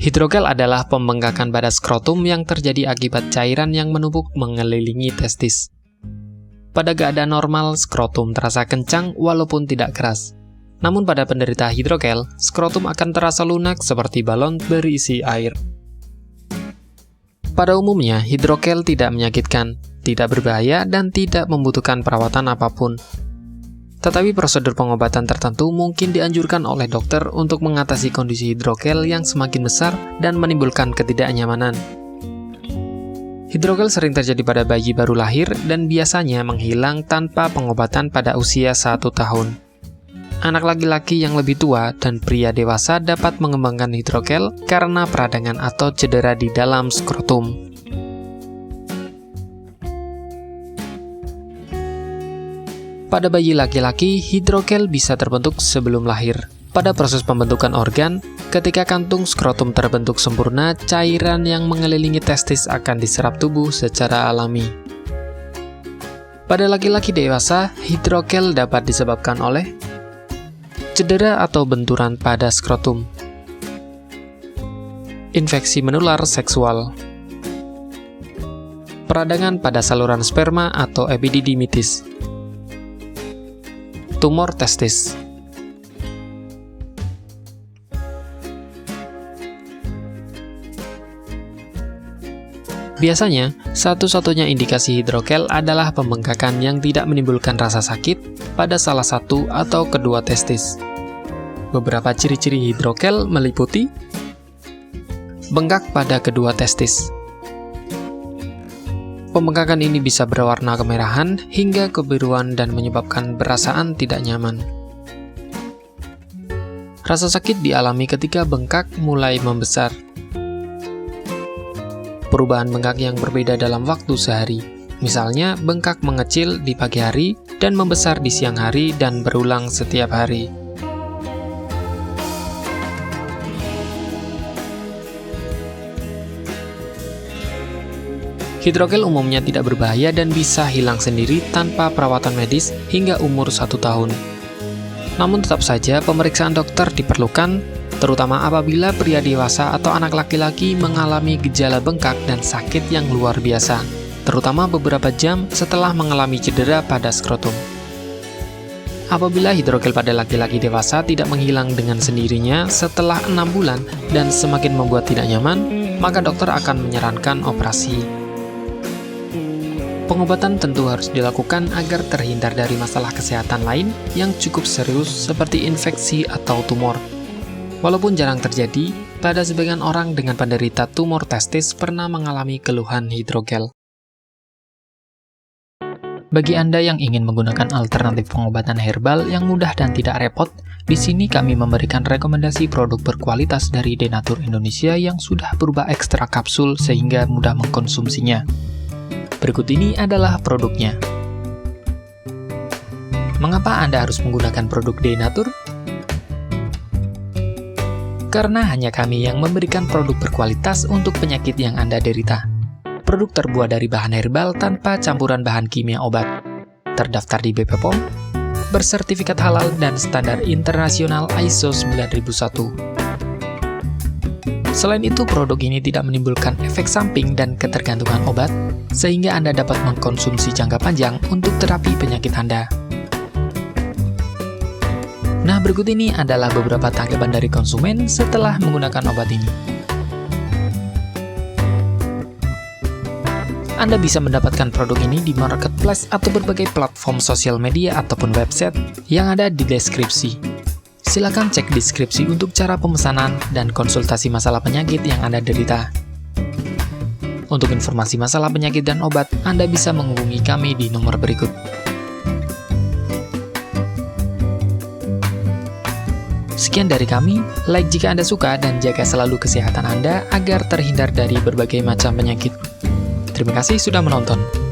Hidrogel adalah pembengkakan pada skrotum yang terjadi akibat cairan yang menumpuk mengelilingi testis. Pada keadaan normal, skrotum terasa kencang walaupun tidak keras. Namun pada penderita hidrogel, skrotum akan terasa lunak seperti balon berisi air. Pada umumnya, hidrogel tidak menyakitkan, tidak berbahaya, dan tidak membutuhkan perawatan apapun. Tetapi prosedur pengobatan tertentu mungkin dianjurkan oleh dokter untuk mengatasi kondisi hidrogel yang semakin besar dan menimbulkan ketidaknyamanan. Hidrogel sering terjadi pada bayi baru lahir dan biasanya menghilang tanpa pengobatan pada usia 1 tahun. Anak laki-laki yang lebih tua dan pria dewasa dapat mengembangkan hidrogel karena peradangan atau cedera di dalam skrotum. Pada bayi laki-laki, hidrogel bisa terbentuk sebelum lahir. Pada proses pembentukan organ, ketika kantung skrotum terbentuk sempurna, cairan yang mengelilingi testis akan diserap tubuh secara alami. Pada laki-laki dewasa, hidrogel dapat disebabkan oleh cedera atau benturan pada skrotum, infeksi menular seksual, peradangan pada saluran sperma atau epididymitis, tumor testis. Biasanya, satu-satunya indikasi hidrogel adalah pembengkakan yang tidak menimbulkan rasa sakit pada salah satu atau kedua testis. Beberapa ciri-ciri hidrogel meliputi bengkak pada kedua testis. Pembengkakan ini bisa berwarna kemerahan hingga kebiruan dan menyebabkan perasaan tidak nyaman. Rasa sakit dialami ketika bengkak mulai membesar. Perubahan bengkak yang berbeda dalam waktu sehari. Misalnya, bengkak mengecil di pagi hari dan membesar di siang hari dan berulang setiap hari. Hidrogel umumnya tidak berbahaya dan bisa hilang sendiri tanpa perawatan medis hingga umur 1 tahun. Namun tetap saja pemeriksaan dokter diperlukan, terutama apabila pria dewasa atau anak laki-laki mengalami gejala bengkak dan sakit yang luar biasa, terutama beberapa jam setelah mengalami cedera pada skrotum. Apabila hidrogel pada laki-laki dewasa tidak menghilang dengan sendirinya setelah 6 bulan dan semakin membuat tidak nyaman, maka dokter akan menyarankan operasi. Pengobatan tentu harus dilakukan agar terhindar dari masalah kesehatan lain yang cukup serius seperti infeksi atau tumor. Walaupun jarang terjadi, pada sebagian orang dengan penderita tumor testis pernah mengalami keluhan hidrogel. Bagi Anda yang ingin menggunakan alternatif pengobatan herbal yang mudah dan tidak repot, di sini kami memberikan rekomendasi produk berkualitas dari Denatur Indonesia yang sudah berubah ekstra kapsul sehingga mudah mengkonsumsinya. Berikut ini adalah produknya. Mengapa Anda harus menggunakan produk Denatur? Karena hanya kami yang memberikan produk berkualitas untuk penyakit yang Anda derita. Produk terbuat dari bahan herbal tanpa campuran bahan kimia obat. Terdaftar di BP POM, bersertifikat halal dan standar internasional ISO 9001. Selain itu, produk ini tidak menimbulkan efek samping dan ketergantungan obat, sehingga Anda dapat mengkonsumsi jangka panjang untuk terapi penyakit Anda. Nah, berikut ini adalah beberapa tanggapan dari konsumen setelah menggunakan obat ini. Anda bisa mendapatkan produk ini di marketplace atau berbagai platform sosial media ataupun website yang ada di deskripsi. Silakan cek deskripsi untuk cara pemesanan dan konsultasi masalah penyakit yang Anda derita. Untuk informasi masalah penyakit dan obat, Anda bisa menghubungi kami di nomor berikut. Sekian dari kami, like jika Anda suka dan jaga selalu kesehatan Anda agar terhindar dari berbagai macam penyakit. Terima kasih sudah menonton.